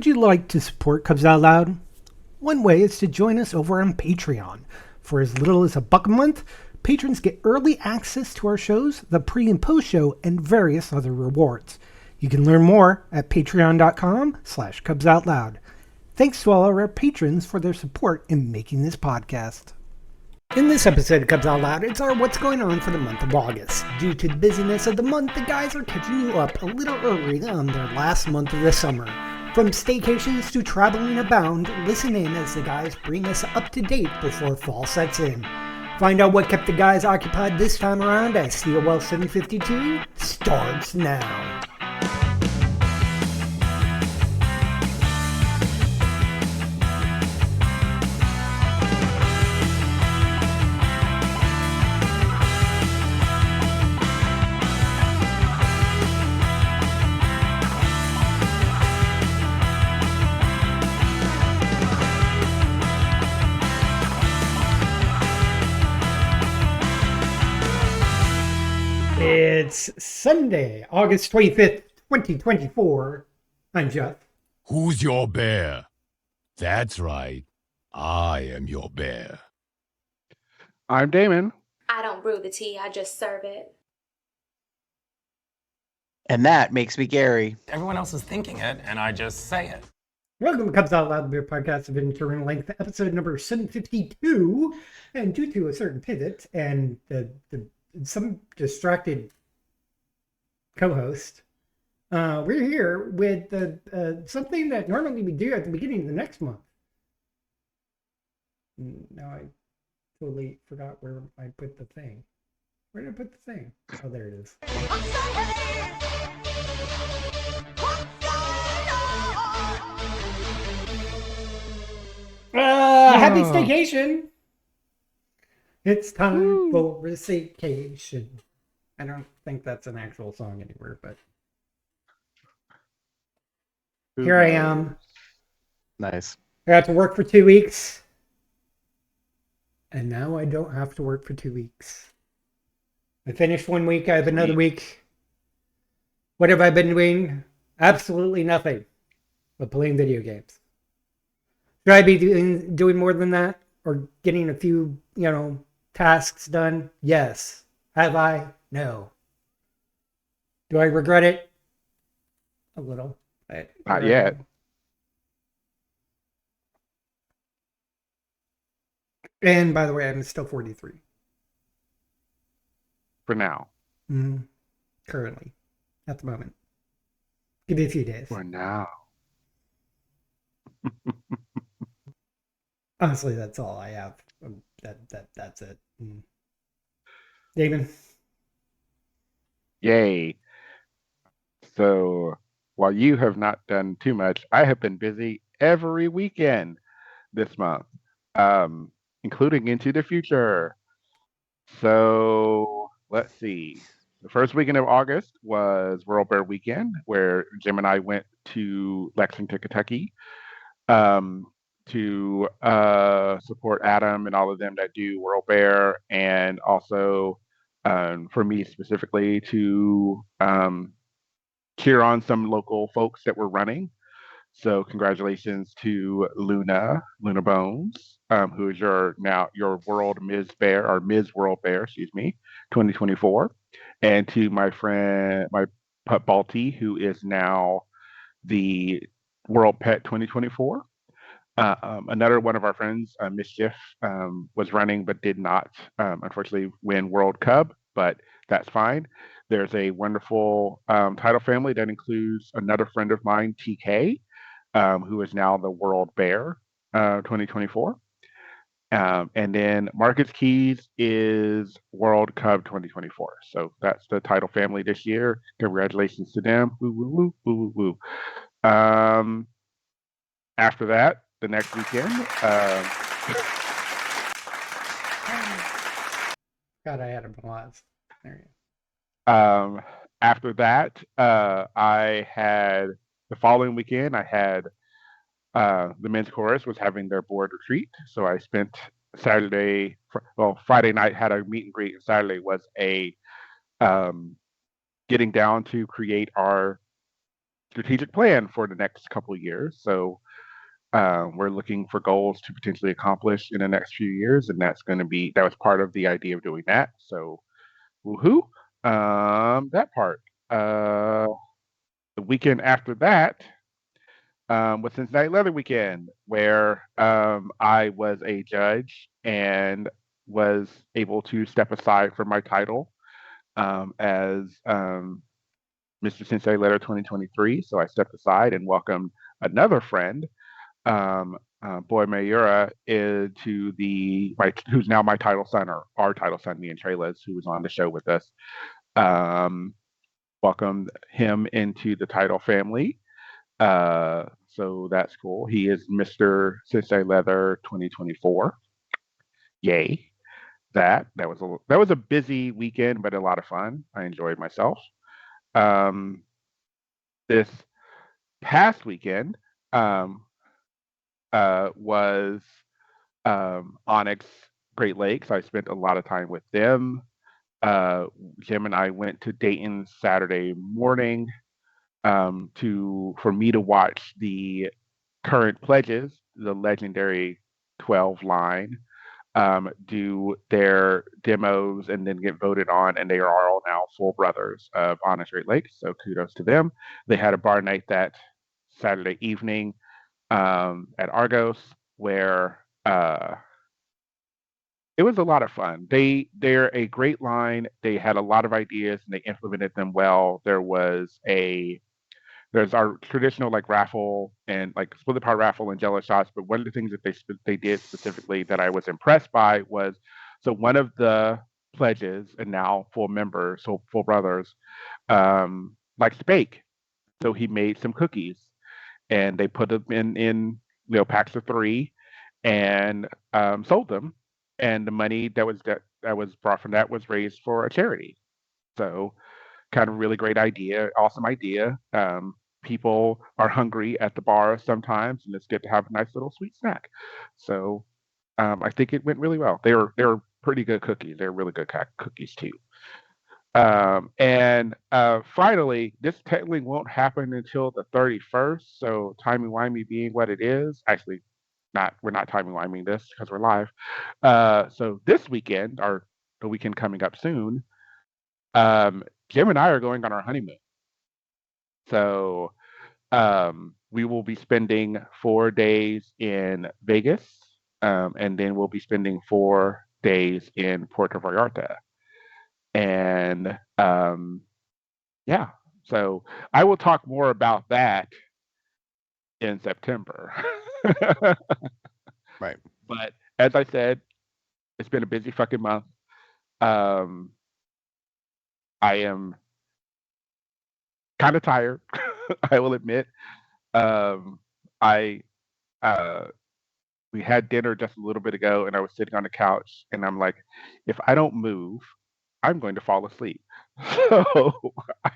Would you like to support Cubs Out Loud? One way is to join us over on Patreon. For as little as $1 a month, patrons get early access to our shows, the pre- and post-show, and various other rewards. You can learn more at patreon.com/CubsOutLoud. Thanks to all our patrons for their support in making this podcast. In this episode of Cubs Out Loud, it's our What's Going On for the month of August. Due to the busyness of the month, the guys are catching you up a little early on their last month of the summer. From staycations to traveling abound, listen in as the guys bring us up to date before fall sets in. Find out what kept the guys occupied this time around as COL752 starts now. It's Sunday, August 25th, 2024. I'm Jeff. Who's your bear? That's right. I am your bear. I'm Damon. I don't brew the tea, I just serve it. And that makes me Gary. Everyone else is thinking it, and I just say it. Welcome to Cubs Out Loud, the beer podcast of interim length, episode number 752. And due to a certain pivot and some distracted co-host, we're here with something that normally we do at the beginning of the next month. Now I totally forgot where I put the thing. Where did I put the thing? Oh, there it is. Happy staycation! It's time for a staycation. I don't think that's an actual song anywhere, but here I am. Nice. I got to work for 2 weeks. And now I don't have to work for 2 weeks. I finished 1 week, I have another week. What have I been doing? Absolutely nothing but playing video games. Should I be doing more than that? Or getting a few, tasks done? Yes. Have I? No. Do I regret it? A little. Not yet. And by the way, I'm still 43. For now. Currently. At the moment. Give me a few days. For now. Honestly, that's all I have. That's it. Damon? Yay. So, while you have not done too much, I have been busy every weekend this month, including into the future. So, let's see. The first weekend of August was World Bear Weekend, where Jim and I went to Lexington, Kentucky, to support Adam and all of them that do World Bear, and also for me specifically to cheer on some local folks that were running. So congratulations to Luna Bones, who is your World Ms. Bear, or Ms. World Bear, 2024, and to my friend, my pup Balti, who is now the World Pet 2024. Another one of our friends, Mischief, was running but did not, unfortunately, win World Cub, but that's fine. There's a wonderful title family that includes another friend of mine, TK, who is now the World Bear 2024. And then Marcus Keys is World Cub 2024. So that's the title family this year. Congratulations to them. Woo, woo, woo, woo, woo. After that, the next weekend. God, I had a blast. There you go. After that, I had the following weekend. I had the men's chorus was having their board retreat, so I spent Friday night had a meet and greet, and Saturday was a getting down to create our strategic plan for the next couple of years. So we're looking for goals to potentially accomplish in the next few years, and that was part of the idea of doing that. So, woohoo! That part. The weekend after that was Cincinnati Leather Weekend, where I was a judge and was able to step aside from my title as Mr. Cincinnati Leather 2023. So I stepped aside and welcomed another friend, Boy Mayura, who's now my title son, or our title son, me and Trayla's, who was on the show with us. Welcomed him into the title family. So that's cool. He is Mr. Cincinnati Leather 2024. Yay! That was a busy weekend, but a lot of fun. I enjoyed myself. This past weekend was Onyx Great Lakes. I spent a lot of time with them. Jim and I went to Dayton Saturday morning for me to watch the current pledges, the legendary 12 line, do their demos and then get voted on, and they are all now full brothers of Honest Great Lakes. So kudos to them. They had a bar night that Saturday evening at Argos, where it was a lot of fun. They're a great line. They had a lot of ideas and they implemented them well. There's our traditional like raffle and like split the part raffle and jello shots, but one of the things that they did specifically that I was impressed by was, so one of the pledges and now full members, so full brothers, likes to bake. So he made some cookies and they put them in packs of 3 and sold them, and the money that was brought from that was raised for a charity. So kind of really great idea, awesome idea. People are hungry at the bar sometimes, and it's good to have a nice little sweet snack. So I think it went really well. They were pretty good cookies. They're really good cookies too. And finally, this technically won't happen until the 31st. So timey-wimey being what it is, actually, we're not timey-wiming this because we're live. So this weekend, or the weekend coming up soon, Jim and I are going on our honeymoon. So we will be spending 4 days in Vegas, and then we'll be spending 4 days in Puerto Vallarta. And yeah, so I will talk more about that in September. Right. But as I said, it's been a busy fucking month. I am kind of tired, I will admit. I We had dinner just a little bit ago, and I was sitting on the couch, and I'm like, if I don't move, I'm going to fall asleep. So I,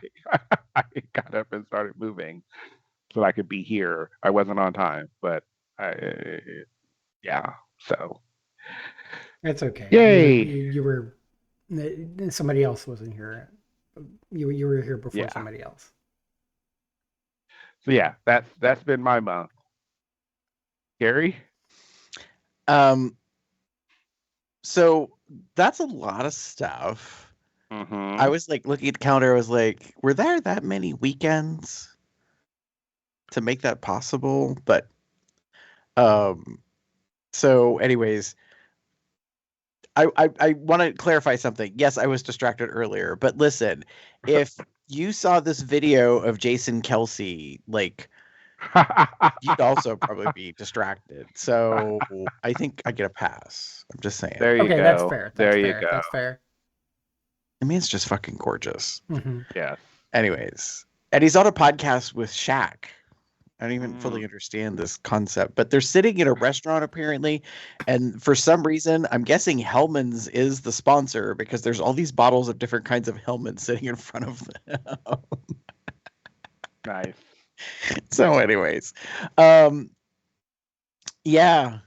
I got up and started moving so I could be here. I wasn't on time, but yeah. So That's okay. yay! You were somebody else wasn't here. You were here before Yeah. somebody else. So yeah, that's been my month. Gary? So that's a lot of stuff. Mm-hmm. I was like looking at the calendar. I was like, were there that many weekends to make that possible? But, so anyways, I want to clarify something. Yes, I was distracted earlier, but listen, if you saw this video of Jason Kelsey, like, you'd also probably be distracted. So I think I get a pass. I'm just saying. There you Okay, go. that's fair. There That's you fair. go. That's fair. I mean, it's just fucking gorgeous. Mm-hmm. Yes. Anyways, and he's on a podcast with Shaq. I don't even fully understand this concept, but they're sitting in a restaurant apparently, and for some reason, I'm guessing Hellman's is the sponsor because there's all these bottles of different kinds of Hellman's sitting in front of them. Nice. So, anyways, yeah.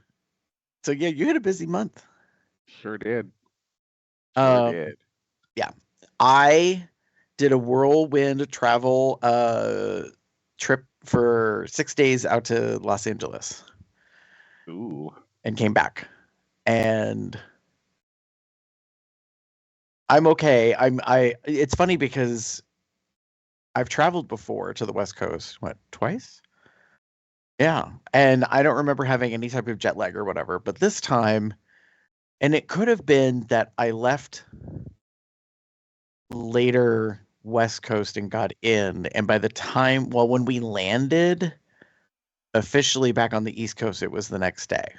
So yeah, you had a busy month. Sure did. Sure did. Yeah, I did a whirlwind travel trip for 6 days out to Los Angeles. Ooh. And came back. And I'm okay. It's funny because I've traveled before to the West Coast. What, twice? Yeah. And I don't remember having any type of jet lag or whatever, but this time, and it could have been that I left later West Coast and got in, and by the time, well, when we landed officially back on the East Coast, it was the next day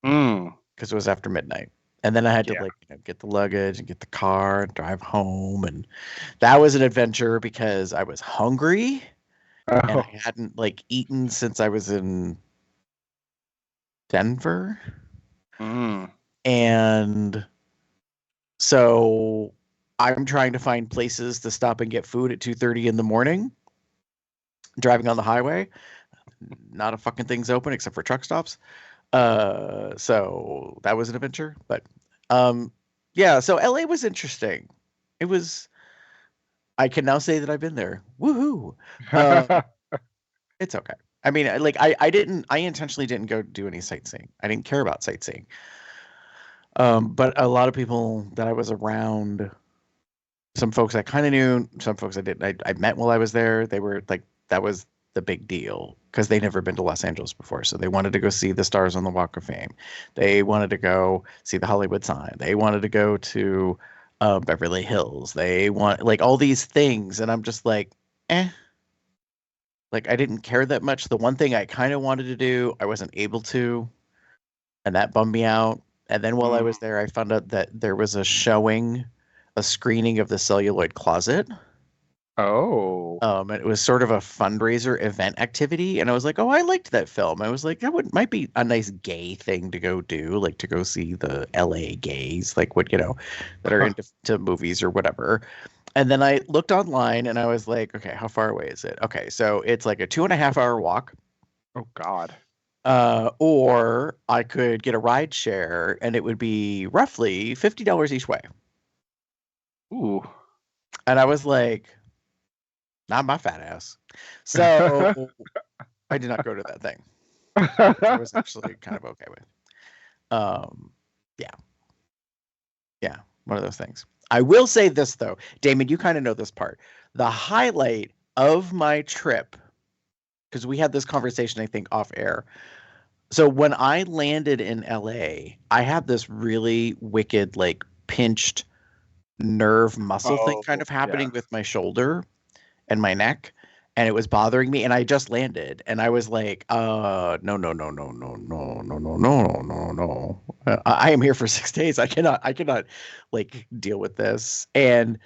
because it was after midnight. And then I had to get the luggage and get the car and drive home. And that was an adventure because I was hungry and I hadn't eaten since I was in Denver. And so I'm trying to find places to stop and get food at 2:30 in the morning, driving on the highway. Not a fucking thing's open except for truck stops. So that was an adventure, but yeah, so LA was interesting. I can now say that I've been there. Woohoo. It's okay. I mean, I intentionally didn't go do any sightseeing. I didn't care about sightseeing. But a lot of people that I was around, some folks I kind of knew, some folks I didn't. I met while I was there. They were like, that was the big deal because they'd never been to Los Angeles before. So they wanted to go see the stars on the Walk of Fame. They wanted to go see the Hollywood sign. They wanted to go to Beverly Hills. They want all these things. And I'm just like, I didn't care that much. The one thing I kind of wanted to do, I wasn't able to. And that bummed me out. And then while I was there, I found out that there was a screening of the Celluloid Closet. Oh. And it was sort of a fundraiser event activity. And I was like, oh, I liked that film. I was like, might be a nice gay thing to go do, to go see the LA gays, that are into movies or whatever. And then I looked online and I was like, okay, how far away is it? Okay, so it's like a 2.5-hour walk. Oh, God. Or I could get a ride share and it would be roughly $50 each way. Ooh. And I was like, not my fat ass. So I did not go to that thing. I was actually kind of okay with. Yeah, one of those things. I will say this though, Damon, you kind of know this part. The highlight of my trip, because we had this conversation, I think, off air. So when I landed in LA, I had this really wicked, pinched nerve muscle thing kind of happening with my shoulder and my neck, and it was bothering me. And I just landed, and I was like, no. I am here for 6 days. I cannot deal with this. And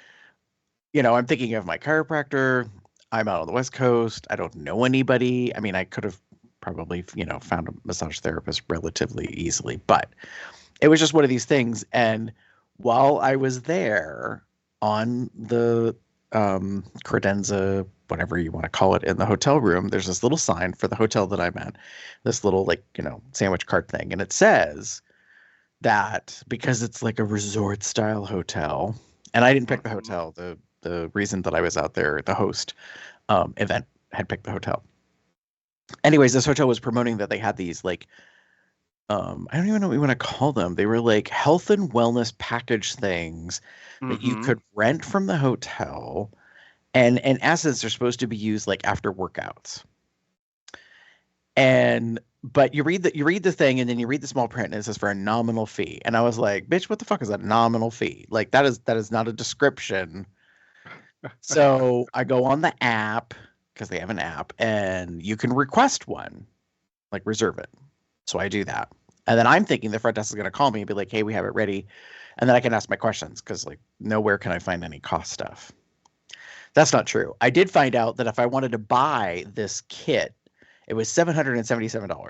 I'm thinking of my chiropractor. I'm out on the West Coast. I don't know anybody. I mean, I could have probably found a massage therapist relatively easily, but it was just one of these things. And while I was there on the credenza, whatever you want to call it, in the hotel room, there's this little sign for the hotel that I'm at, this little sandwich cart thing, and it says that because it's like a resort style hotel, and I didn't pick the hotel, the reason that I was out there, the host event had picked the hotel. Anyways, this hotel was promoting that they had these I don't even know what we want to call them. They were health and wellness package things that you could rent from the hotel. And in essence, they're supposed to be used after workouts. But you read the thing, and then you read the small print, and it says for a nominal fee. And I was like, bitch, what the fuck is a nominal fee? That is not a description. So I go on the app, because they have an app, and you can request one, reserve it. So I do that. And then I'm thinking the front desk is going to call me and be like, hey, we have it ready. And then I can ask my questions, because nowhere can I find any cost stuff. That's not true. I did find out that if I wanted to buy this kit, it was $777. Wow.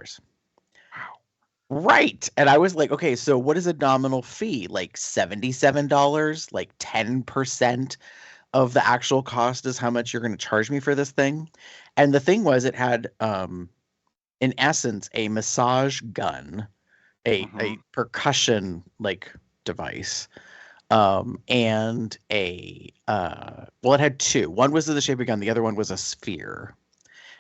Right. And I was like, okay, so what is a nominal fee? $77? 10% of the actual cost is how much you're going to charge me for this thing? And the thing was, it had, in essence, a massage gun, a percussion device, and it had two. One was in the shape of a gun. The other one was a sphere.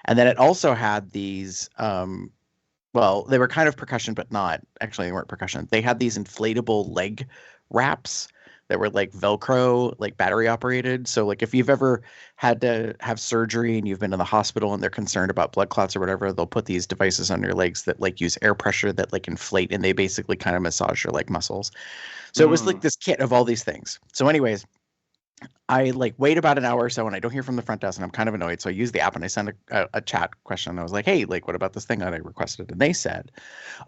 And then it also had these, well, they were kind of percussion, but not. Actually, they weren't percussion. They had these inflatable leg wraps that were like Velcro, like battery operated. So like if you've ever had to have surgery and you've been in the hospital and they're concerned about blood clots or whatever, they'll put these devices on your legs that like use air pressure that like inflate, and they basically kind of massage your leg muscles. So it was like this kit of all these things. So anyways, I like wait about an hour or so and I don't hear from the front desk and I'm kind of annoyed. So I use the app and I send a chat question. I was like, hey, like, what about this thing that I requested? And they said,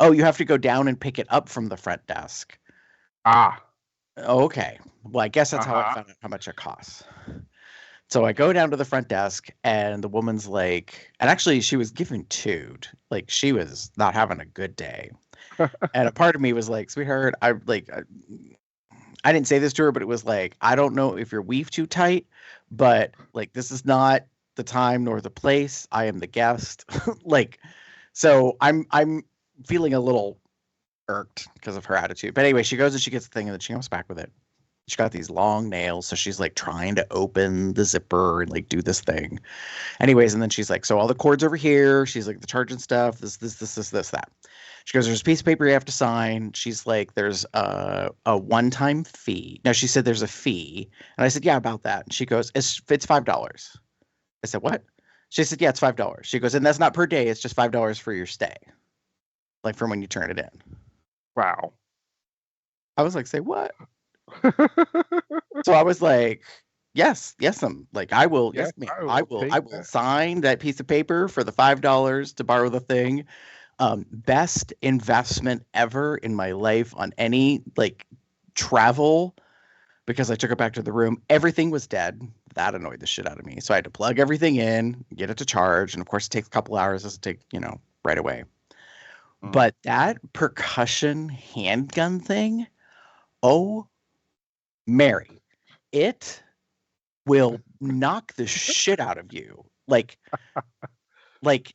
oh, you have to go down and pick it up from the front desk. Ah. Okay. Well, I guess that's how I found out how much it costs. So I go down to the front desk and the woman's like, and actually she was giving tood. Like she was not having a good day. And a part of me was like, sweetheart, I didn't say this to her, but it was like, I don't know if you're weave too tight, but like this is not the time nor the place. I am the guest. Like, so I'm feeling a little irked because of her attitude. But anyway, she goes and she gets the thing and then she comes back with it. She got these long nails, so she's like trying to open the zipper and like do this thing. Anyways, and then she's like, so all the cords over here. She's like, the charging stuff, this, that. She goes, there's a piece of paper you have to sign. She's like, there's a one-time fee. No, she said there's a fee. And I said, yeah, about that. And she goes, it's $5. I said, what? She said, yeah, it's $5. She goes, and that's not per day. It's just $5 for your stay. Like from when you turn it in. Wow. I was like, say what? So I was like, yes, I'm like, I will, yes, ma'am. I will sign that piece of paper for the $5 to borrow the thing. Best investment ever in my life on any like travel, because I took it back to the room. Everything was dead. That annoyed the shit out of me. So I had to plug everything in, get it to charge. And of course it takes a couple hours. It doesn't take, right away. But that percussion handgun thing, oh, Mary, it will knock the shit out of you. Like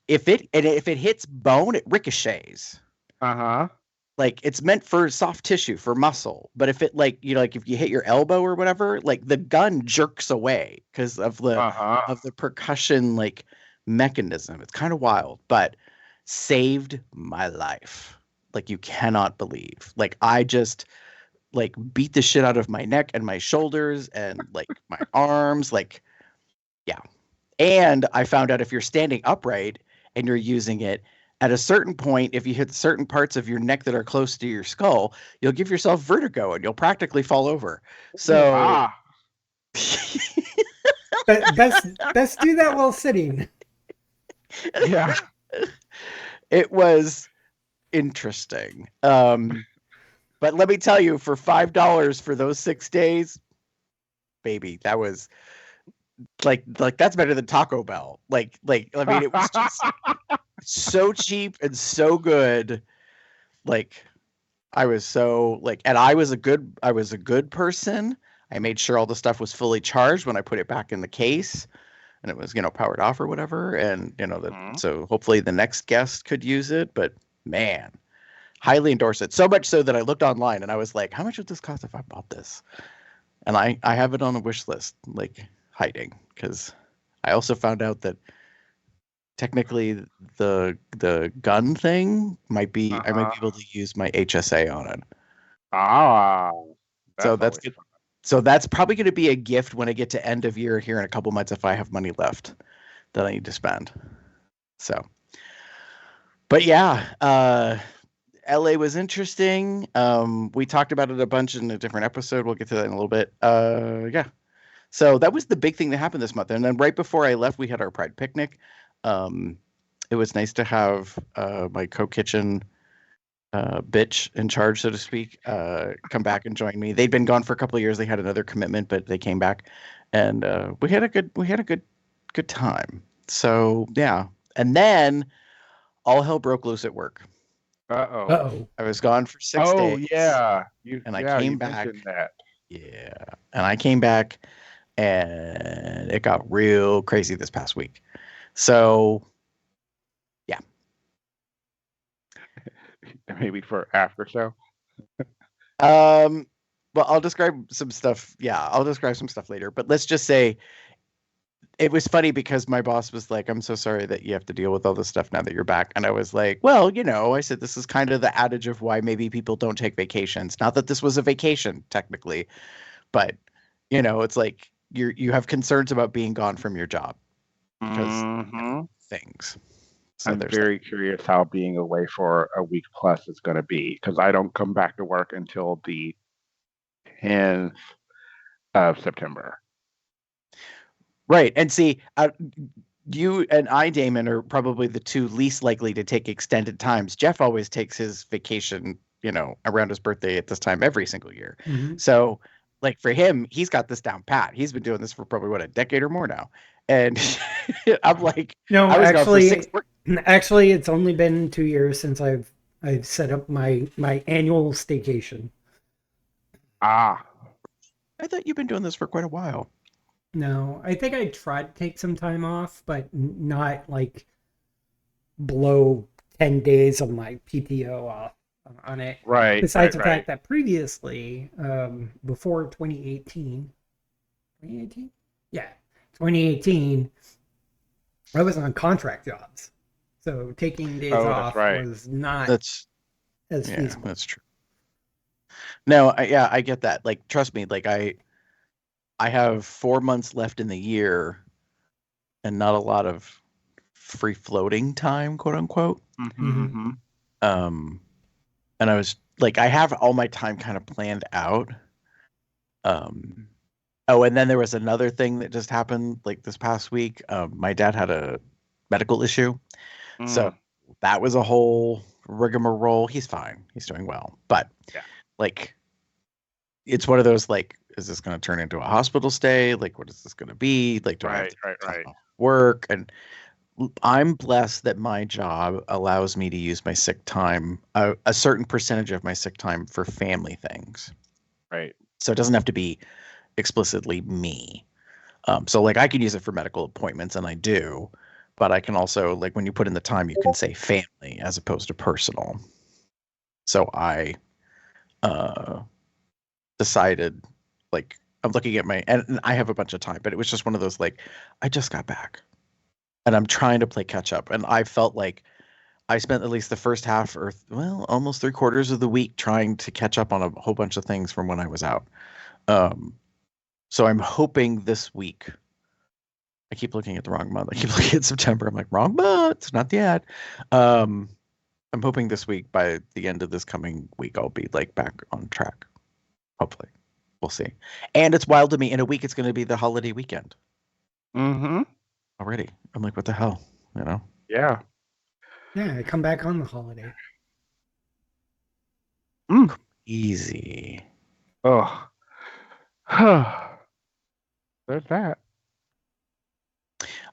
if it hits bone, it ricochets. Like it's meant for soft tissue, for muscle. But if it if you hit your elbow or whatever, like the gun jerks away because of the percussion like mechanism. It's kind of wild, but saved my life. Like you cannot believe. Like I just like beat the shit out of my neck and my shoulders and like my arms, like, yeah. And I found out if you're standing upright and you're using it at a certain point, if you hit certain parts of your neck that are close to your skull, you'll give yourself vertigo and you'll practically fall over. So best do that while sitting. Yeah. It was interesting. But let me tell you, for $5 for those 6 days, baby, that was like that's better than Taco Bell. Like I mean, it was just so cheap and so good. Like I was so like, and I was a good person. I made sure all the stuff was fully charged when I put it back in the case, and it was powered off or whatever. And so hopefully the next guest could use it. But man. Highly endorse it. So much so that I looked online and I was like, how much would this cost if I bought this? And I have it on a wish list, like hiding, because I also found out that technically the gun thing might be I might be able to use my HSA on it. So that's good. So that's probably going to be a gift when I get to end of year here in a couple months if I have money left that I need to spend. So, but yeah, LA was interesting. We talked about it a bunch in a different episode. We'll get to that in a little bit. Yeah. So that was the big thing that happened this month. And then right before I left, we had our Pride picnic. It was nice to have my co-kitchen bitch in charge, so to speak, come back and join me. They'd been gone for a couple of years. They had another commitment, but they came back, and we had a good time. So yeah. And then all hell broke loose at work. Uh-oh. I was gone for 6 days. Oh, yeah. I came back. That. Yeah. And I came back and it got real crazy this past week. So, yeah. Maybe for after show. Well, I'll describe some stuff. Yeah, I'll describe some stuff later. But let's just say it was funny because my boss was like, I'm so sorry that you have to deal with all this stuff now that you're back. And I was like, well, I said, this is kind of the adage of why maybe people don't take vacations. Not that this was a vacation technically, but it's like you have concerns about being gone from your job because things. So I'm there's very curious how being away for a week plus is going to be because I don't come back to work until the 10th of September. right. And see, you and I, Damon, are probably the two least likely to take extended times. Jeff always takes his vacation, around his birthday at this time every single year. Mhm. So, like for him, he's got this down pat. He's been doing this for probably a decade or more now. And I'm like, No, I was gone for 6 months. actually, it's only been 2 years since I've set up my annual staycation. Ah, I thought you've been doing this for quite a while. No, I think I tried to take some time off, but not like blow 10 days of my PTO off on it. right. Besides the right. fact that previously, before 2018, yeah, 2018, I was on contract jobs, so taking days off was not That's as feasible. That's true. No, I get that. Like, trust me, like I have 4 months left in the year, and not a lot of free floating time, quote unquote. And I was like, I have all my time kind of planned out. Oh, and then there was another thing that just happened like this past week. My dad had a medical issue. So that was a whole rigmarole. He's fine. He's doing well. But like, it's one of those like, is this going to turn into a hospital stay? Like, what is this going to be? Like, do I have to work? And I'm blessed that my job allows me to use my sick time, a certain percentage of my sick time for family things. Right. So it doesn't have to be explicitly me. So like I can use it for medical appointments, and I do, but I can also, like, when you put in the time, you can say family as opposed to personal. So I decided, like, I'm looking at and I have a bunch of time, but it was just one of those, like, I just got back and I'm trying to play catch up. And I felt like I spent at least the first half or almost 3/4 of the week trying to catch up on a whole bunch of things from when I was out. So I'm hoping this week. I keep looking at the wrong month. I keep looking at September. I'm like, wrong month, not yet. I'm hoping this week, by the end of this coming week, I'll be like back on track. Hopefully. We'll see. And it's wild to me. In a week, it's going to be the holiday weekend. Already. I'm like, what the hell? Yeah. Yeah, I come back on the holiday. Easy. Oh. There's that.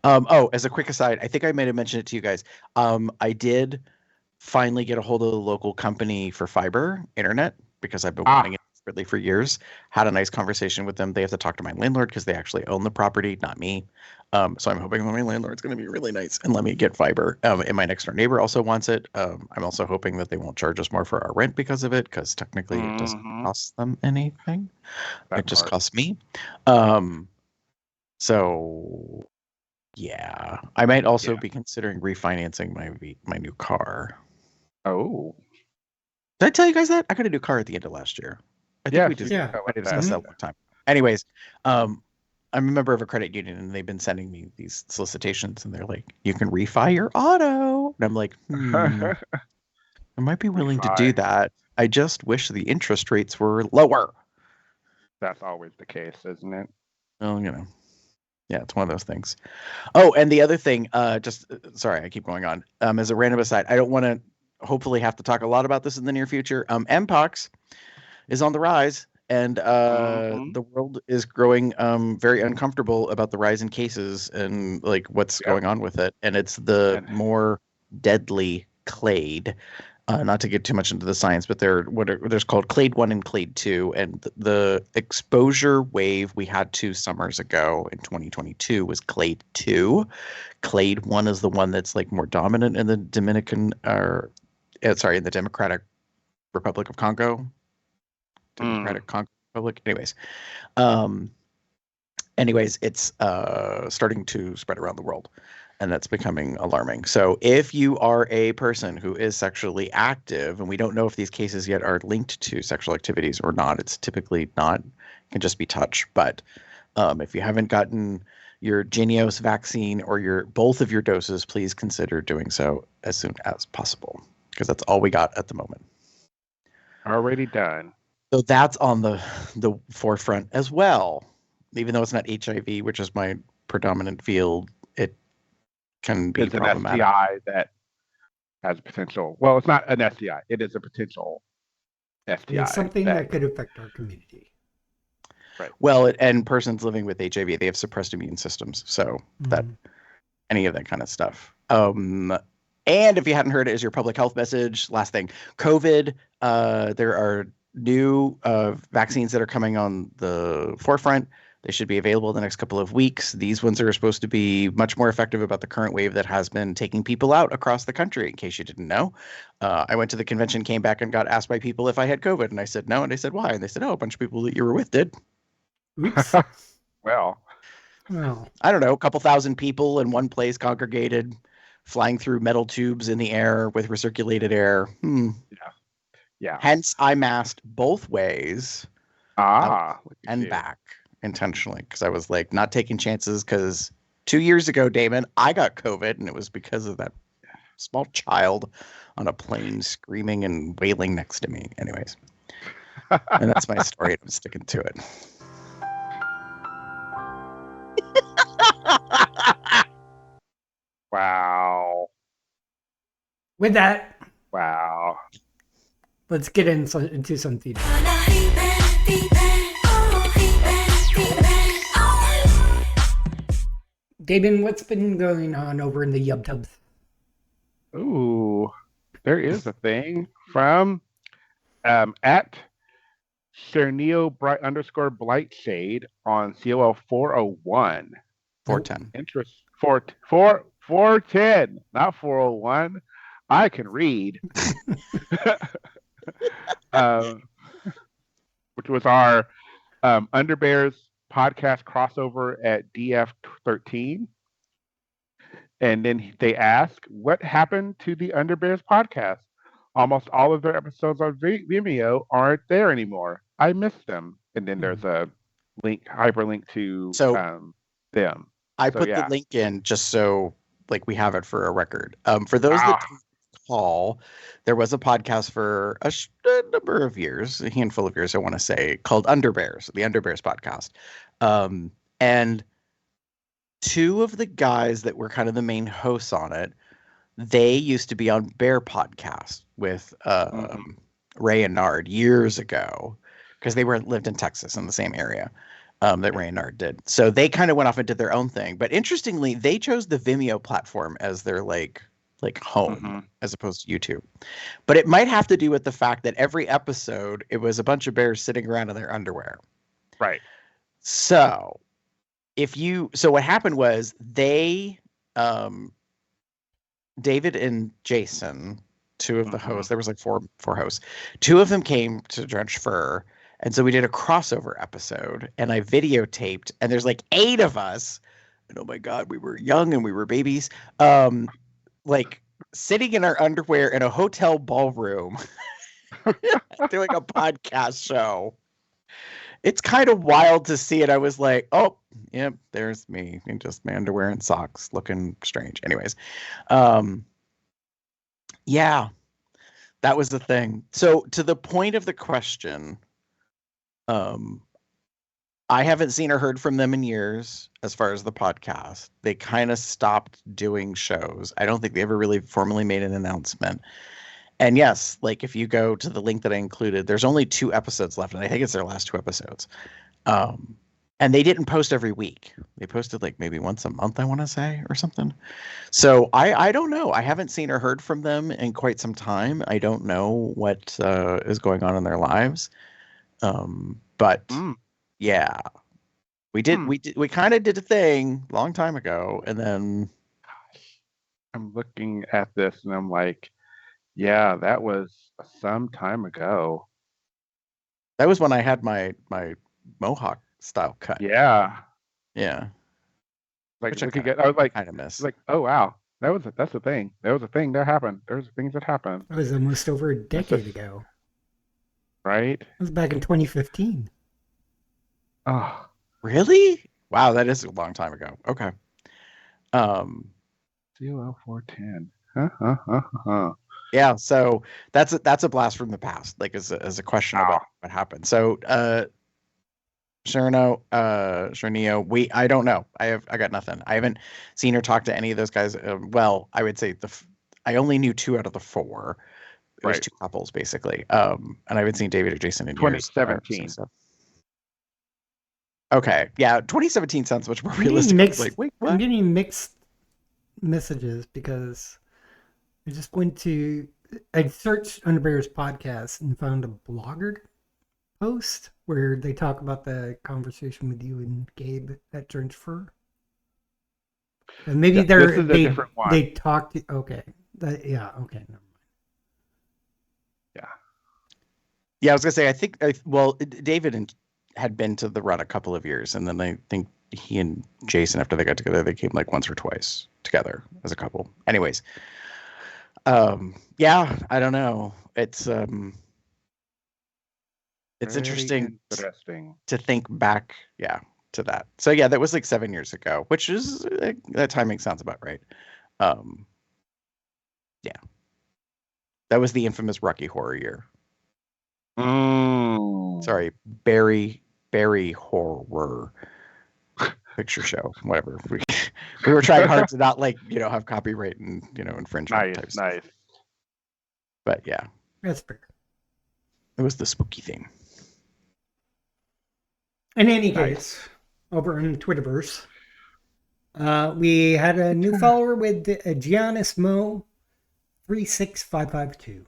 As a quick aside, I think I might have mentioned it to you guys. I did finally get a hold of the local company for fiber internet because I've been wanting it desperately for years. Had a nice conversation with them. They have to talk to my landlord because they actually own the property, not me. So I'm hoping that my landlord's going to be really nice and let me get fiber. And my next door neighbor also wants it. I'm also hoping that they won't charge us more for our rent because of it, because technically it doesn't cost them anything. It just costs me. So yeah, I might also be considering refinancing my new car. Oh, did I tell you guys that I got a new car at the end of last year? I think we discussed that a long time. Anyways, I'm a member of a credit union, and they've been sending me these solicitations, and they're like, "You can refi your auto," and I'm like, I might be willing to do that. I just wish the interest rates were lower. That's always the case, isn't it? Well, yeah, it's one of those things. Oh, and the other thing, sorry, I keep going on. As a random aside, I don't want to hopefully have to talk a lot about this in the near future. Mpox is on the rise, and the world is growing very uncomfortable about the rise in cases and like what's going on with it. And it's the more deadly clade. Not to get too much into the science, but there's called Clade 1 and Clade 2, and the exposure wave we had 2 summers ago in 2022 was Clade 2. Clade 1 is the one that's like more dominant in the in the Democratic Republic of Congo. Democratic Congo Republic. Anyways, anyways, it's starting to spread around the world, and that's becoming alarming. So if you are a person who is sexually active, and we don't know if these cases yet are linked to sexual activities or not, it's typically not, it can just be touch. But if you haven't gotten your Jynneos vaccine or your both of your doses, please consider doing so as soon as possible, because that's all we got at the moment. Already done. So that's on the forefront as well. Even though it's not HIV, which is my predominant field, it can be It's an problematic. STI that has potential. Well, it's not an STI. It is a potential STI. It's something that could affect our community. Right. Well, and persons living with HIV, they have suppressed immune systems, so that any of that kind of stuff. And if you hadn't heard it, is your public health message. Last thing, COVID. There are new vaccines that are coming on the forefront. They should be available in the next couple of weeks. These ones are supposed to be much more effective about the current wave that has been taking people out across the country, in case you didn't know. I went to the convention, came back, and got asked by people if I had COVID. And I said no. And they said, why? And they said, oh, a bunch of people that you were with did. Oops. Well, I don't know, a couple thousand people in one place congregated, flying through metal tubes in the air with recirculated air. yeah. Hence, I masked both ways Look at and you. back intentionally, because I was like not taking chances, because 2 years ago, Damon, I got COVID, and it was because of that small child on a plane screaming and wailing next to me. Anyways, and that's my story. I'm sticking to it. Wow. With that, Wow. let's get into some feedback. Damon, what's been going on over in the YubTubs? Ooh, there is a thing from at Cernio Bright _ Blightshade on COL 401. 410. Interest 410, not 401. I can read. Which was our Underbears podcast crossover at DF13. And then they ask, what happened to the Underbears podcast? Almost all of their episodes on Vimeo aren't there anymore. I miss them. And then there's a hyperlink to them. I put the link in just so like we have it for a record. For those that recall, there was a podcast for a number of years, a handful of years, I want to say, called Underbears, the Underbears podcast. And two of the guys that were kind of the main hosts on it, they used to be on Bear Podcast with Ray and Nard years ago, because they lived in Texas in the same area that Ray and Nard did. So they kind of went off and did their own thing. But interestingly, they chose the Vimeo platform as their like home as opposed to YouTube. But it might have to do with the fact that every episode it was a bunch of bears sitting around in their underwear. Right. So what happened was they David and Jason, two of the hosts, there was like four hosts. Two of them came to Drench Fur, and so we did a crossover episode, and I videotaped, and there's like 8 of us, and oh my god, we were young and we were babies, like sitting in our underwear in a hotel ballroom doing a podcast show. It's kind of wild to see it. I was like, oh, yep, there's me in just my underwear and socks looking strange. Anyways, yeah, that was the thing. So to the point of the question, I haven't seen or heard from them in years as far as the podcast. They kind of stopped doing shows. I don't think they ever really formally made an announcement. And yes, like if you go to the link that I included, there's only 2 episodes left, and I think it's their last 2 episodes. And they didn't post every week. They posted like maybe once a month, I want to say, or something. So I don't know. I haven't seen or heard from them in quite some time. I don't know what is going on in their lives. But yeah, we kind of did a thing a long time ago, and then I'm looking at this and I'm like, yeah, that was some time ago. That was when I had my Mohawk style cut. Yeah. Yeah. Like Which I we could get. I was kind of miss. like, oh wow, that's the thing. That was a thing that happened. There's things that happened, It was almost over a decade just- ago. right? It was back in 2015. Oh, Really? Wow, that is a long time ago. Okay. Um, COL410. Huh. yeah, so that's a blast from the past, like as a question about what happened. So Sharnio, I don't know. I got nothing. I haven't seen or talked to any of those guys. Well, I would say I only knew 2 out of the 4. It was Right. 2 couples basically. And I haven't seen David or Jason in years. 2017. Okay, yeah, 2017 sounds much more I'm getting realistic. mixed, Like, wait, I'm what? getting mixed messages because I just went to, I searched Underbear's podcast and found a blogger post where they talk about the conversation with you and Gabe at Transfer. And maybe Yeah, this is a different one. they talked. Okay, okay, never mind. Yeah, I was gonna say. I think. David had been to the run a couple of years, and then I think he and Jason, after they got together, they came like once or twice together as a couple. Anyways, yeah, I don't know. It's Very interesting interesting. to think back, to that. So yeah, that was like 7 years ago, which is that timing sounds about right. Yeah, that was the infamous Rocky Horror year. Sorry, Barry Horror Picture Show, whatever. We were trying hard to not have copyright and infringement type stuff. Nice. But yeah, That's fair. it was the spooky thing. In any case, over in Twitterverse, we had a new follower with Giannis Mo 36552.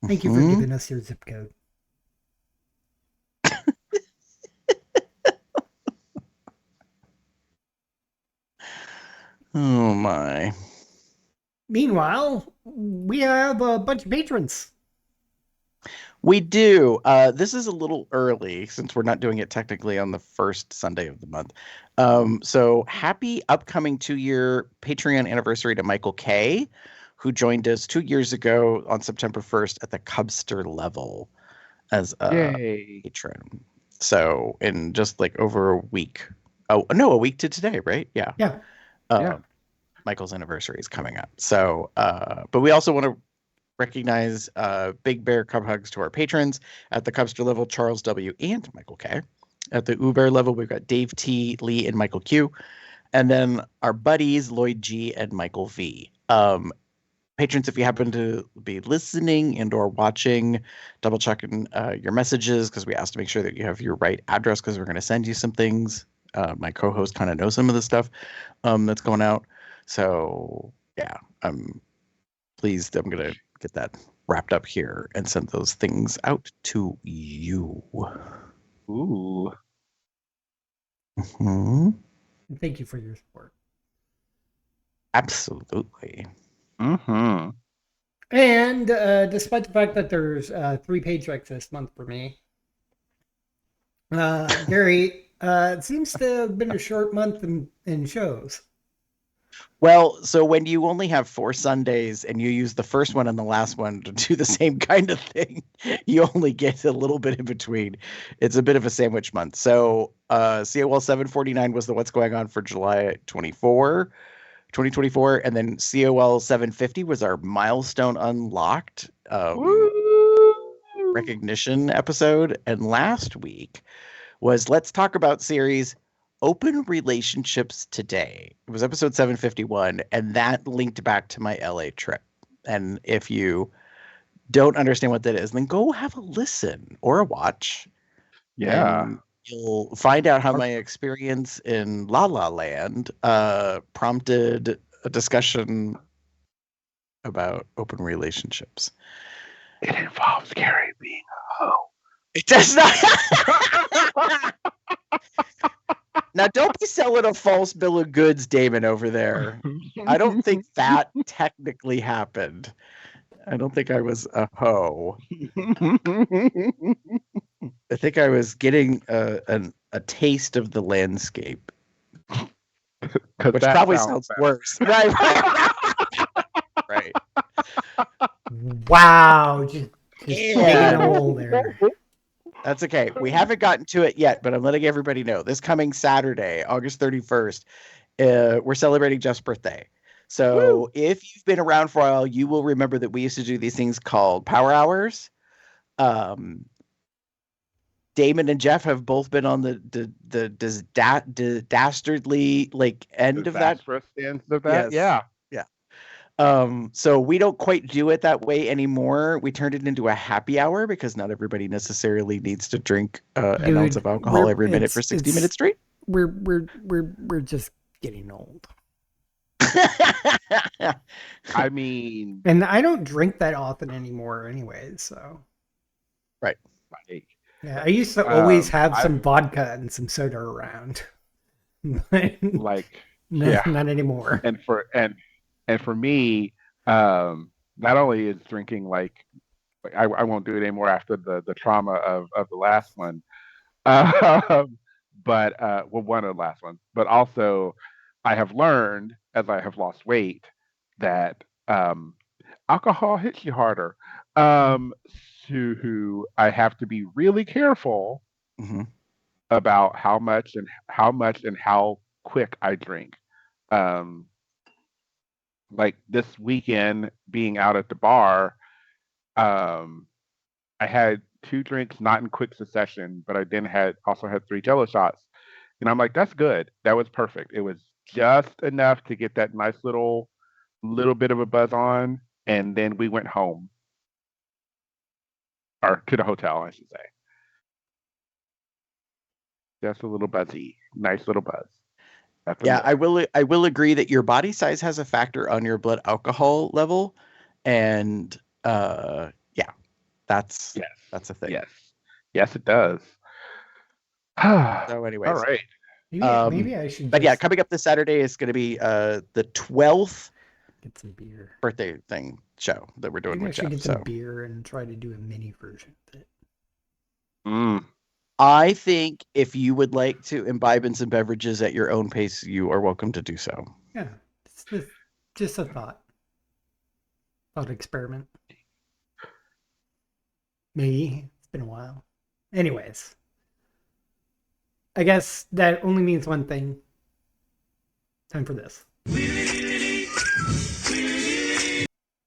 Thank you for giving us your zip code. Oh my. Meanwhile, we have a bunch of patrons. We do. This is a little early since we're not doing it technically on the first Sunday of the month. So happy upcoming 2-year Patreon anniversary to Michael K, who joined us 2 years ago on September 1st at the Cubster level as a patron. So in just like over a week. Oh, no, a week to today, right? Yeah. Yeah. Michael's anniversary is coming up. So, but we also want to recognize Big Bear Cub Hugs to our patrons at the Cubster level, Charles W. and Michael K. At the Uber level, we've got Dave T, Lee, and Michael Q. And then our buddies, Lloyd G. and Michael V. Patrons, if you happen to be listening and or watching, double checking your messages because we asked to make sure that you have your right address because we're going to send you some things. My co-host kind of knows some of the stuff that's going out. So yeah, I'm pleased. I'm going to get that wrapped up here and send those things out to you. Ooh. Mm-hmm. Thank you for your support. Absolutely. Mm-hmm. And despite the fact that there's 3 paychecks this month for me, Gary, it seems to have been a short month in shows. Well, so when you only have 4 Sundays and you use the first one and the last one to do the same kind of thing, you only get a little bit in between. It's a bit of a sandwich month. So COL749 was the What's Going On for July 2024. And then COL750 was our Milestone Unlocked recognition episode. And last week was Let's Talk About series Open Relationships Today. It was episode 751, and that linked back to my LA trip. And if you don't understand what that is, then go have a listen or a watch. Yeah. And you'll find out how my experience in La La Land prompted a discussion about open relationships. It involves Gary being a hoe. It does not. Now, don't be selling a false bill of goods, Damon, over there. I don't think that technically happened. I don't think I was a hoe. I think I was getting a taste of the landscape, 'Cause which that probably sounds sounds better. worse. Right. Right. Wow, just digging a And hole there. that's okay. We haven't gotten to it yet, but I'm letting everybody know. This coming Saturday, August 31st, we're celebrating Jeff's birthday. So if you've been around for a while, you will remember that we used to do these things called power hours. Damon and Jeff have both been on the dastardly like end of that. Disastrous ends of that. Yes. Yeah. Yeah. So we don't quite do it that way anymore. We turned it into a happy hour because not everybody necessarily needs to drink an ounce of alcohol every minute for 60 minutes straight. We're just getting old. I mean, And I don't drink that often anymore anyways, so. Right. like, Yeah, I used to always have some I've- vodka and some soda around. like, No, yeah. not anymore. And for me, not only is drinking like I won't do it anymore after the trauma of the last one, but well, one of the last ones, but also I have learned as I have lost weight that alcohol hits you harder. Um, so I have to be really careful hmm about how much and how quick I drink. Um, like this weekend being out at the bar, um, I had two drinks not in quick succession, but I then also had three Jello shots, and I'm like, that's good. That was perfect. It was just enough to get that nice little bit of a buzz on, and then we went home or to the hotel, I should say. Just a little buzzy, nice little buzz. Nothing Yeah, more. I will agree that your body size has a factor on your blood alcohol level, and yeah, that's Yes, a thing. yes, yes, it does. All So, anyways, right. Maybe I should but yeah, just coming up this Saturday is going to be the 12th get some beer. birthday thing show that we're doing Maybe I with should Jeff. get some So beer and try to do a mini version of it. Mm. I think if you would like to imbibe in some beverages at your own pace, you are welcome to do so. Yeah, it's just a thought experiment. Maybe it's been a while. Anyways, I guess that only means one thing. Time for this.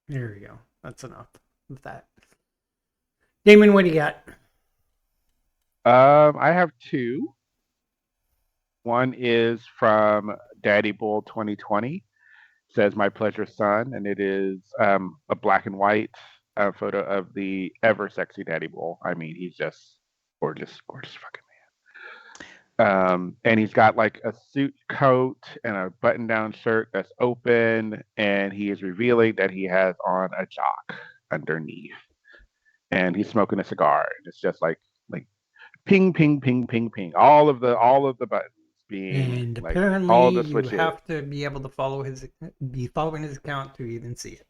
There we go. That's enough of that. Damon, what do you got? I have two. One is from Daddy Bull 2020. Says my pleasure, son, and it is a black and white photo of the ever sexy Daddy Bull. I mean, he's just gorgeous, gorgeous fucking man. And he's got like a suit coat and a button-down shirt that's open, and he is revealing that he has on a jock underneath, and he's smoking a cigar. And it's just like ping, ping, ping, ping, ping. All of the buttons being And like apparently, all the you switches. have to be able to be following his account to even see it.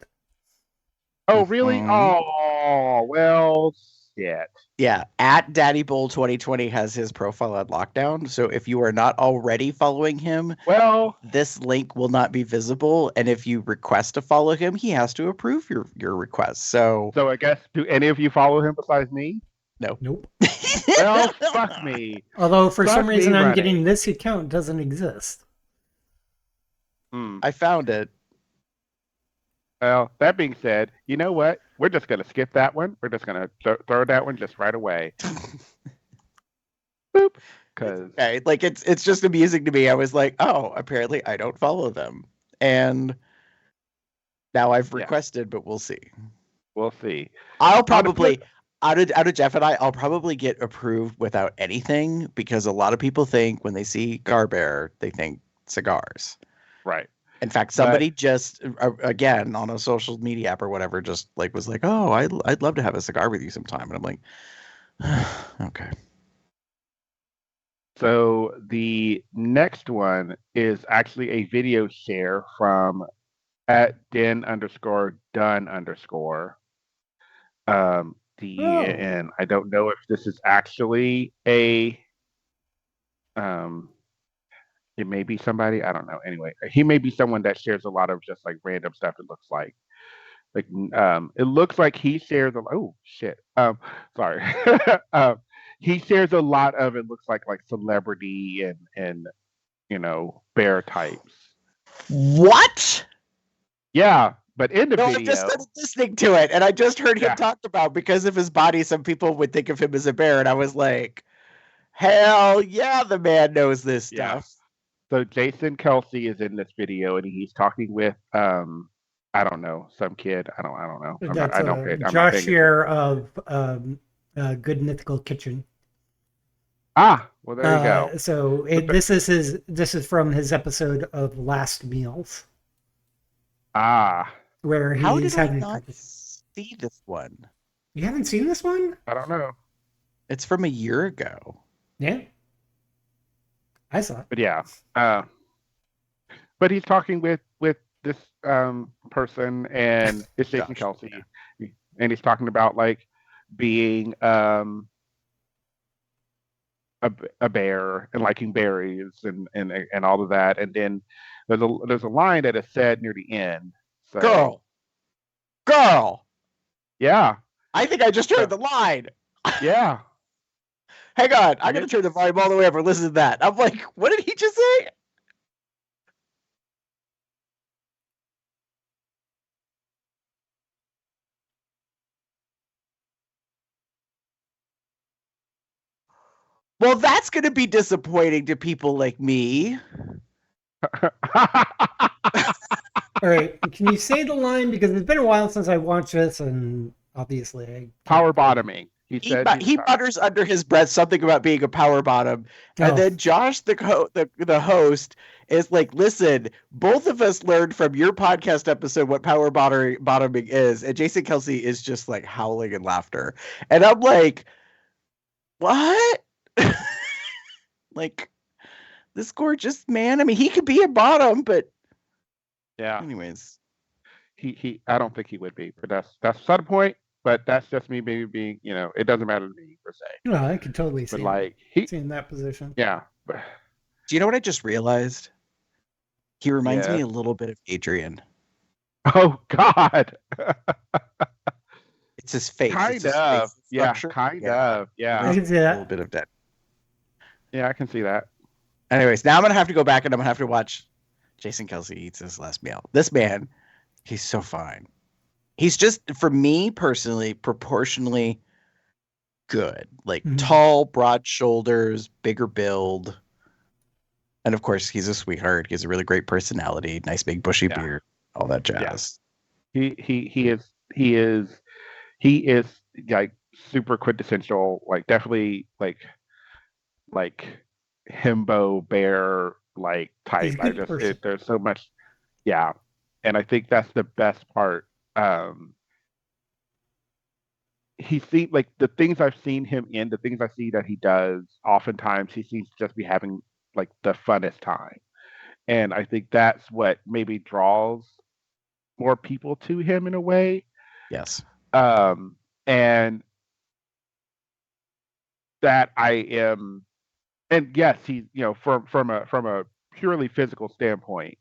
Oh, really? Mhm. Oh, well, shit. Yeah, at Daddy Bull 2020 has his profile on lockdown. So if you are not already following him, Well, this link will not be visible. And if you request to follow him, he has to approve your request. So so I guess, do any of you follow him besides me? no. Nope. Well, fuck me. Although for Fuck some me reason I'm running. getting this account doesn't exist. Hmm. I found it. Well, that being said, you know what? We're just gonna skip that one. We're just gonna throw that one just right away. Boop. Because Okay, like it's just amusing to me. I was like, oh, apparently I don't follow them, and now I've Yeah. requested, but we'll see. we'll see. I'll probably out of Jeff and I'll probably get approved without anything because a lot of people think when they see Garbear, they think cigars. Right. In fact, somebody just again on a social media app or whatever just like was like, "Oh, I'd love to have a cigar with you sometime," and I'm like, okay. So the next one is actually a video share from at den_done_. and I don't know if this is actually a it may be somebody, I don't know. Anyway, he may be someone that shares a lot of just like random stuff. It looks like it looks like he shares a oh shit sorry he shares a lot of it looks like celebrity and bear types. What? Yeah, but in the No, I video, just started listening to it, and I just heard him Yeah. talk about because of his body, some people would think of him as a bear, and I was like, hell yeah, the man knows this Yeah. stuff. So Jason Kelsey is in this video, and he's talking with I don't know, some kid. I don't know. That's I'm not Josh paying here of Good Mythical Kitchen. well, there you go. So this is from his episode of Last Meals, where How he's did I having not see this one? You haven't seen this one? I don't know. It's from a year ago. Yeah, I saw it. But yeah, but he's talking with this person, and it's Jason Kelsey, and he's talking about like being a bear and liking berries and all of that, and then there's a line that is said near the end. So, Girl. Yeah. I think I just heard the line. Yeah. Hang on, I'm gonna turn the volume all the way up and listen to that. I'm like, what did he just say? Well, that's going to be disappointing to people like me. All right, can you say the line, because it's been a while since I watched this, and obviously power bottoming. He mutters under his breath something about being a power bottom, and then Josh, the host, is like, "Listen, both of us learned from your podcast episode what power bottoming is," and Jason Kelsey is just like howling in laughter, and I'm like, "What?" Like, this gorgeous man. I mean, he could be a bottom, but yeah. Anyways, he I don't think he would be, but that's beside the point. But that's just me maybe being, it doesn't matter to me per se. No, I could totally see. But like see in that position. Yeah. But do you know what I just realized? He reminds me a little bit of Adrian. Oh God. It's his face. Kind of. Yeah. Kind of. Yeah. I can see that. A little bit of that. Yeah, I can see that. Anyways, now I'm gonna have to go back and I'm gonna have to watch Jason Kelsey eats his last meal. This man, he's so fine. He's just, for me personally, proportionally good. Like tall, broad shoulders, bigger build. And of course, he's a sweetheart. He has a really great personality, nice big bushy beard, all that jazz. Yeah. He is like super quintessential, like definitely like himbo bear like type. There's so much, yeah. And I think that's the best part. He seems like the things I've seen him in, the things I see that he does, oftentimes he seems to just be having like the funnest time. And I think that's what maybe draws more people to him in a way. Yes. And that I am, and yes, he's, from a purely physical standpoint,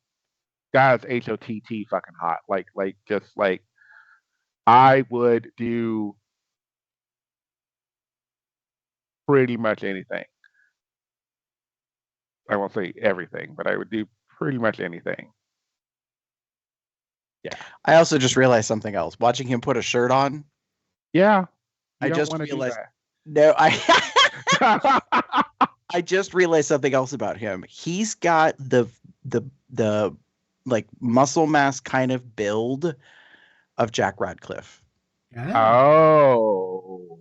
guy's HOTT fucking hot. Like just like I would do pretty much anything. I won't say everything, but I would do pretty much anything. Yeah. I also just realized something else. Watching him put a shirt on. Yeah. I just realized. No, I just realized something else about him. He's got the like muscle mass kind of build of Jack Radcliffe. Oh.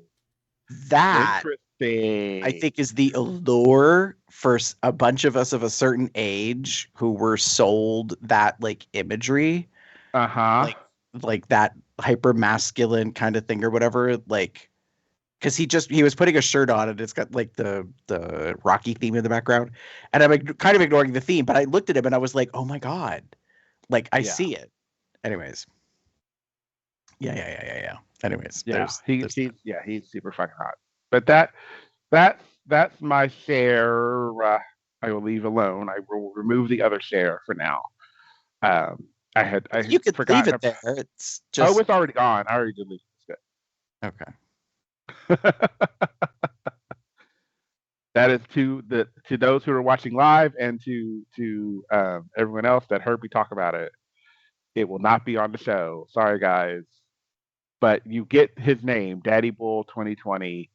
That interesting. I think is the allure for a bunch of us of a certain age who were sold that like imagery. Like that hyper masculine kind of thing or whatever. Like, because he was putting a shirt on and it's got like the Rocky theme in the background, and I'm kind of ignoring the theme, but I looked at him and I was like, oh my God, like I see it. Anyways, Yeah. Anyways, Yeah, there's he's super fucking hot. But that's my share. I will leave alone. I will remove the other share for now. I had you could leave forgotten. it there. It's Oh, just it's already gone. I already deleted it. okay. That is to those who are watching live and to everyone else that heard me talk about it. It will not be on the show. Sorry, guys, but you get his name, Daddy Bull 2020.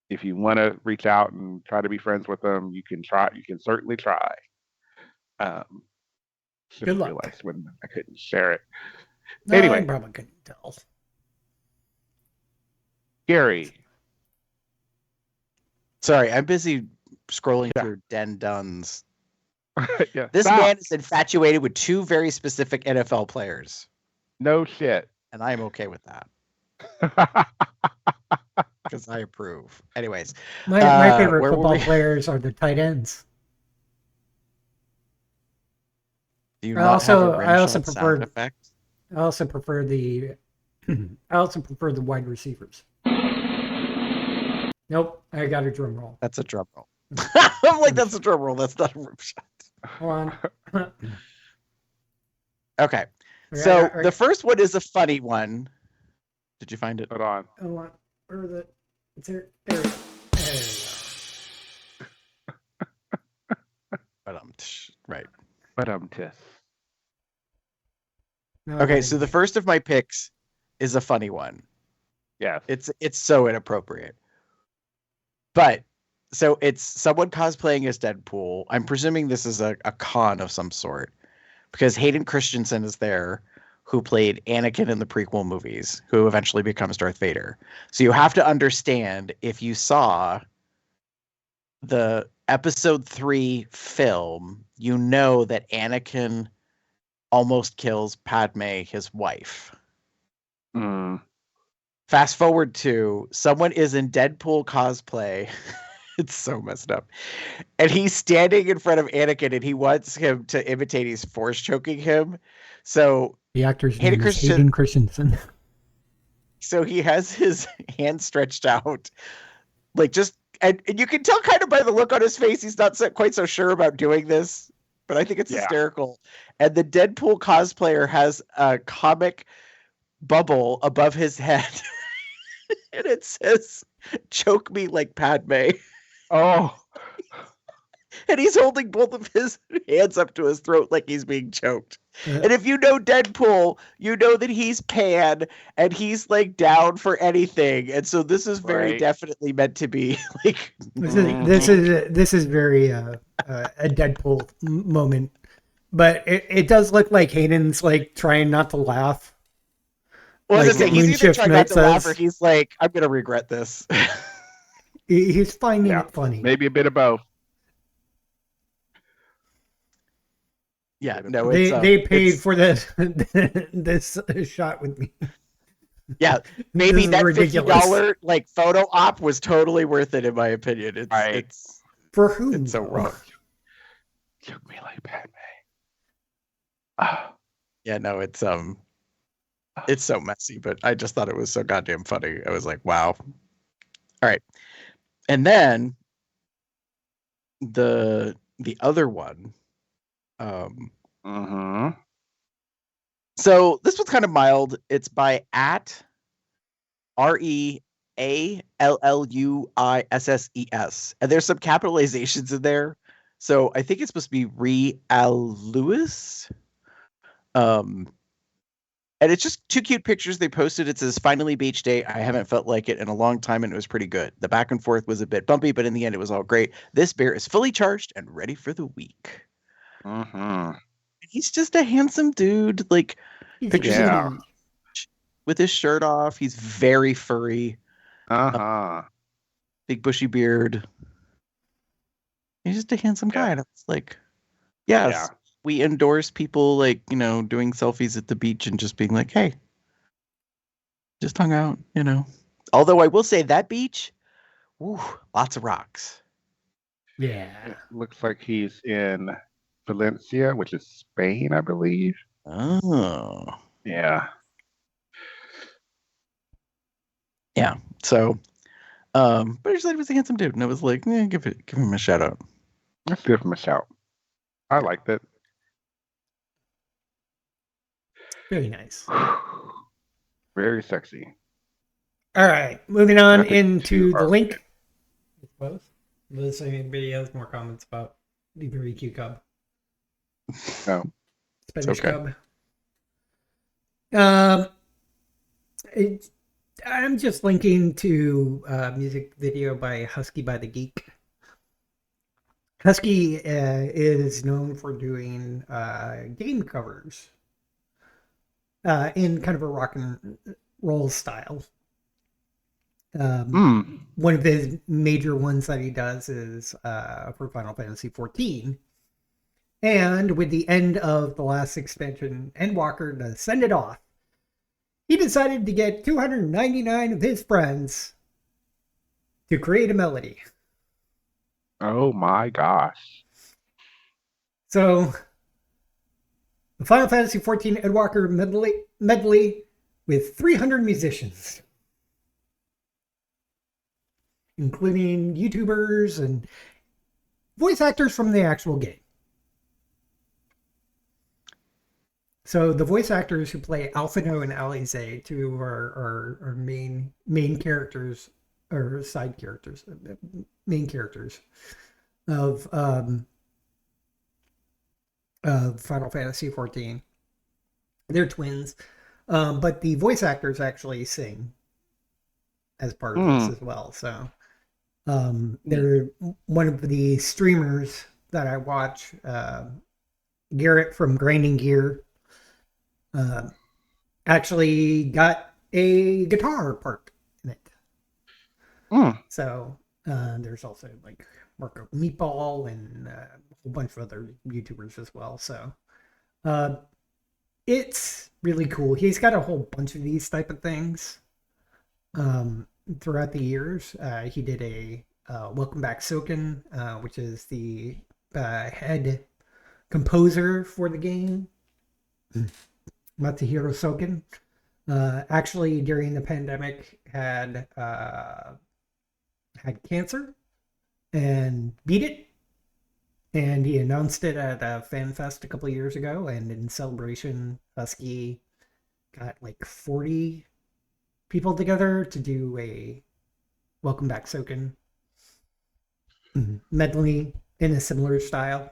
If you want to reach out and try to be friends with him, you can try. You can certainly try. Just Good luck. realized when I couldn't share it. No, Anyway. I probably couldn't tell. Gary. Sorry, I'm busy scrolling through Den Dunn's. Yeah, This stop. man is infatuated with two very specific NFL players, No shit. and I am okay with that because I approve. Anyways, My favorite where were football we? players are the tight ends. Do you I not also- have a rim I also shot prefer- sound effect? I also prefer the wide receivers. Nope, I got a drum roll. That's a drum roll. I'm like, that's a drum roll. That's not a rim shot. Hold on. Okay, Okay, so I- the first one is a funny one. Did you find it? Hold on. Hold on. Where is it? It's here. There we go. Right. But No, Okay, so the first of my picks is a funny one. yes. It's so inappropriate. But so it's someone cosplaying as Deadpool. I'm presuming this is a con of some sort because Hayden Christensen is there, who played Anakin in the prequel movies, who eventually becomes Darth Vader. So you have to understand, if you saw the episode 3 film, you know that Anakin almost kills Padme, his wife. Mm. Fast forward to someone is in Deadpool cosplay. It's so messed up. And he's standing in front of Anakin and he wants him to imitate he's force choking him. So the actor's Hayden name is Hayden Christensen. so he has his hand stretched out. Like just and you can tell kind of by the look on his face he's not quite so sure about doing this. But I think it's hysterical. And the Deadpool cosplayer has a comic bubble above his head. And it says, "Choke me like Padme." Oh. And he's holding both of his hands up to his throat like he's being choked. And if you know Deadpool, you know that he's Pan and he's like down for anything. And so this is very definitely meant to be like This is very a Deadpool moment, but it does look like Hayden's like trying not to laugh. Well, Like he's either trying not to laugh or says. he's like, I'm gonna regret this. He's finding it funny. Maybe a bit of both. Yeah, no, it's they paid for this this shot with me. Yeah, maybe This is that ridiculous. $50 like photo op was totally worth it in my opinion. It's For whom? it's so though? wrong. Choke me like Padme. Ah. Yeah, no, it's so messy, but I just thought it was so goddamn funny. I was like, wow. All right. And then the other one. So this was kind of mild. It's by @REALLUISSES. And there's some capitalizations in there. So I think it's supposed to be Real Lewis. And it's just two cute pictures they posted. It says, "Finally beach day. I haven't felt like it in a long time, and it was pretty good. The back and forth was a bit bumpy, but in the end, it was all great. This bear is fully charged and ready for the week." He's just a handsome dude. Like, pictures of him with his shirt off. He's very furry. Big bushy beard. He's just a handsome guy. And it's like, yes. We endorse people like, doing selfies at the beach and just being like, hey, just hung out, Although I will say that beach, lots of rocks. Yeah. It looks like he's in Valencia, which is Spain, I believe. Oh. Yeah. Yeah. So, but I just thought he was a handsome dude, and I was like, give him a shout out. Let's give him a shout. I liked it. Very nice. Very sexy. All right, moving on Epic into to the our- link. I suppose. Unless anybody has more comments about the WGO Cub. No. Spanish okay. Cub. I'm just linking to a music video by Husky by the Geek. Husky is known for doing game covers in kind of a rock and roll style. One of his major ones that he does is for Final Fantasy XIV. And with the end of the last expansion, Endwalker, to send it off, he decided to get 299 of his friends to create a melody. Oh my gosh. So, the Final Fantasy XIV Endwalker medley with 300 musicians, including YouTubers and voice actors from the actual game. So the voice actors who play Alphino and Alize, two are main characters, or side characters, main characters of Final Fantasy XIV. They're twins, but the voice actors actually sing as part of this as well. So they're one of the streamers that I watch. Garrett from Grinding Gear actually got a guitar part in it. So there's also like Marco Meatball and a whole bunch of other YouTubers as well. So it's really cool. He's got a whole bunch of these type of things throughout the years. He did a Welcome Back Soken, which is the head composer for the game. Matsuhiro Soken, actually during the pandemic had cancer and beat it, and he announced it at a fan fest a couple of years ago, and in celebration Husky got like 40 people together to do a Welcome Back Soken medley in a similar style.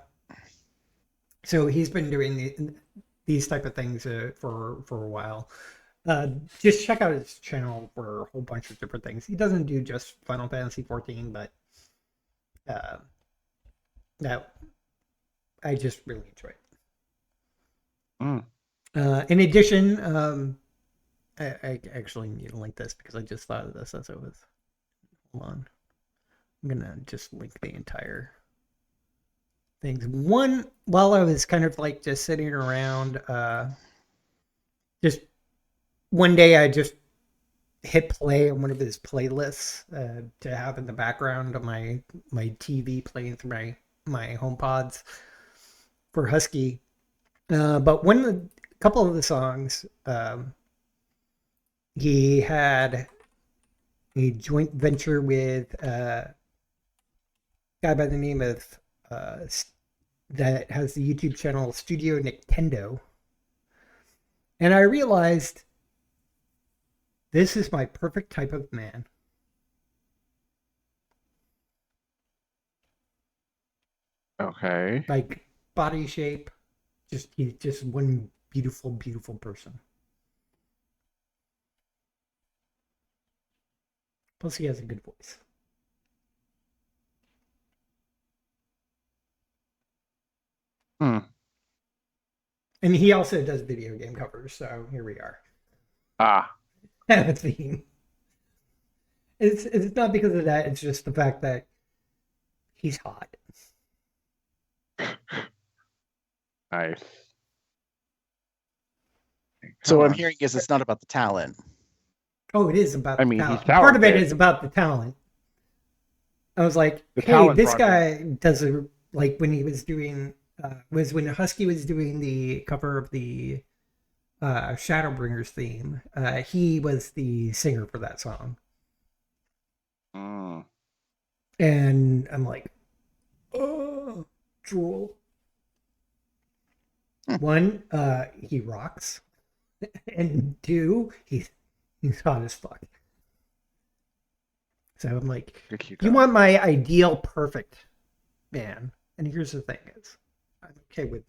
So he's been doing these type of things for a while. Just check out his channel for a whole bunch of different things. He doesn't do just Final Fantasy XIV, but that I just really enjoy it. In addition, I actually need to link this because I just thought of this as I was. Hold on, I'm gonna just link the entire things. One, while I was kind of like just sitting around, just one day I just hit play on one of his playlists to have in the background of my TV playing through my HomePods for Husky. But a couple of the songs, he had a joint venture with a guy by the name of that has the YouTube channel Studio Nintendo. And I realized this is my perfect type of man. Okay. Like body shape, he's just one beautiful, beautiful person. Plus he has a good voice. And he also does video game covers, so here we are. It's not because of that, it's just the fact that he's hot. Nice. So what I'm hearing is it's not about the talent. Oh, it is about the talent. He's Part of it talented. is about the talent. I was like, The hey, talent this brought guy does a, like when he was doing, was when Husky was doing the cover of the Shadowbringers theme. He was the singer for that song. Mm. And I'm like, oh, drool. One, he rocks. And two, he's hot as fuck. So I'm like, you want my ideal perfect man. And here's the thing is, I'm okay with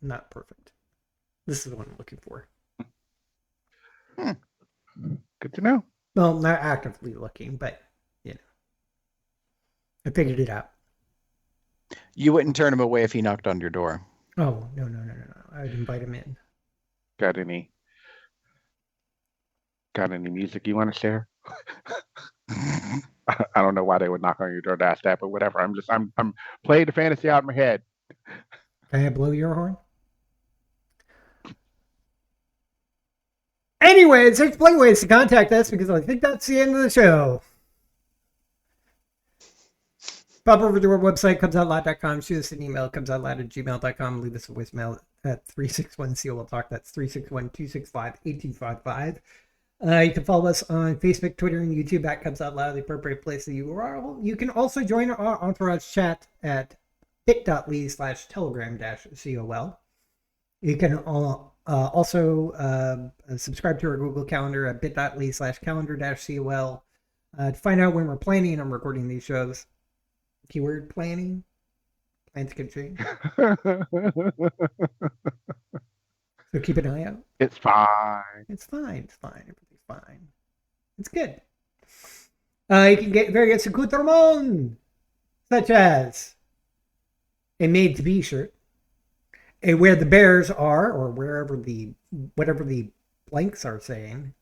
not perfect. This is what I'm looking for. Good to know. Well, not actively looking, but, I figured it out. You wouldn't turn him away if he knocked on your door. Oh, no. I would invite him in. Got any music you want to share? I don't know why they would knock on your door to ask that, but whatever. I'm playing the fantasy out in my head. Can I blow your horn? Anyways, there's plenty of ways to contact us because I think that's the end of the show. Pop over to our website, comesoutloud.com. Shoot us an email, comesoutloud@gmail.com. Leave us a voicemail at 361-COL Talk. That's 361-265-8255. You can follow us on Facebook, Twitter, and YouTube at Comes Out Loud, the appropriate place that you are. You can also join our Entourage chat at bit.ly/telegram-COL. You can also subscribe to our Google Calendar at bit.ly/calendar-COL to find out when we're planning and recording these shows. Keyword planning. Plans can change. So keep an eye out. It's fine. It's fine. Everything's fine. It's good. You can get various accoutrements, such as a made-to-be shirt, a where the bears are, or whatever the blanks are saying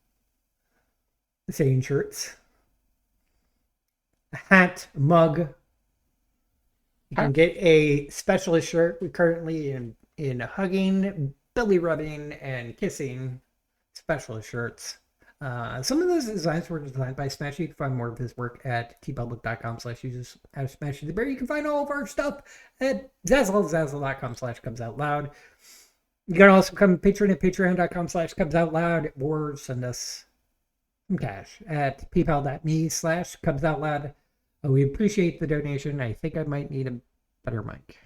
shirts, a hat, mug. You can get a specialist shirt. We're currently in hugging, belly rubbing, and kissing specialist shirts. Some of those designs were designed by Smashy. You can find more of his work at tpublic.com/users@SmashyTheBear. You can find all of our stuff at zazzle.com/comesoutloud. You can also become a patron at patreon.com/comesoutloud or send us some cash at paypal.me/comesoutloud. We appreciate the donation. I think I might need a better mic.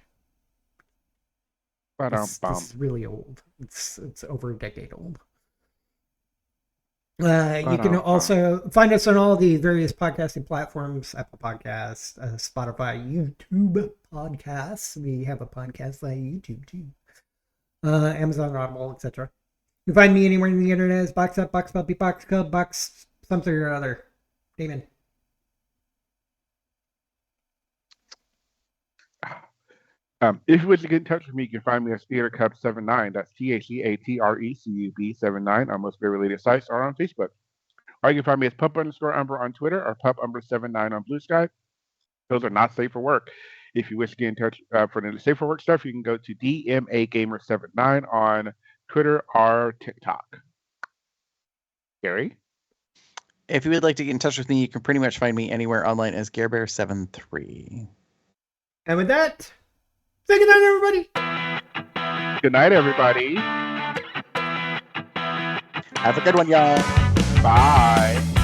This is really old. It's over a decade old. You can also find us on all the various podcasting platforms: Apple Podcasts, Spotify, YouTube Podcasts. We have a podcast via YouTube too. Amazon, Audible, etc. You can find me anywhere on the internet as Box Up, Box Puppy, Box Cub, Box something or other. Damon. If you wish to get in touch with me, you can find me at TheaterCub79. That's TheaterCub79 on most related sites or on Facebook. Or you can find me as Pup_Umber on Twitter or Pup_79 on Blue Sky. Those are not safe for work. If you wish to get in touch for the safe for work stuff, you can go to DMAGamer79 on Twitter or TikTok. Gary? If you would like to get in touch with me, you can pretty much find me anywhere online as GareBear73. And with that, say good night, everybody. Good night, everybody. Have a good one, y'all. Bye.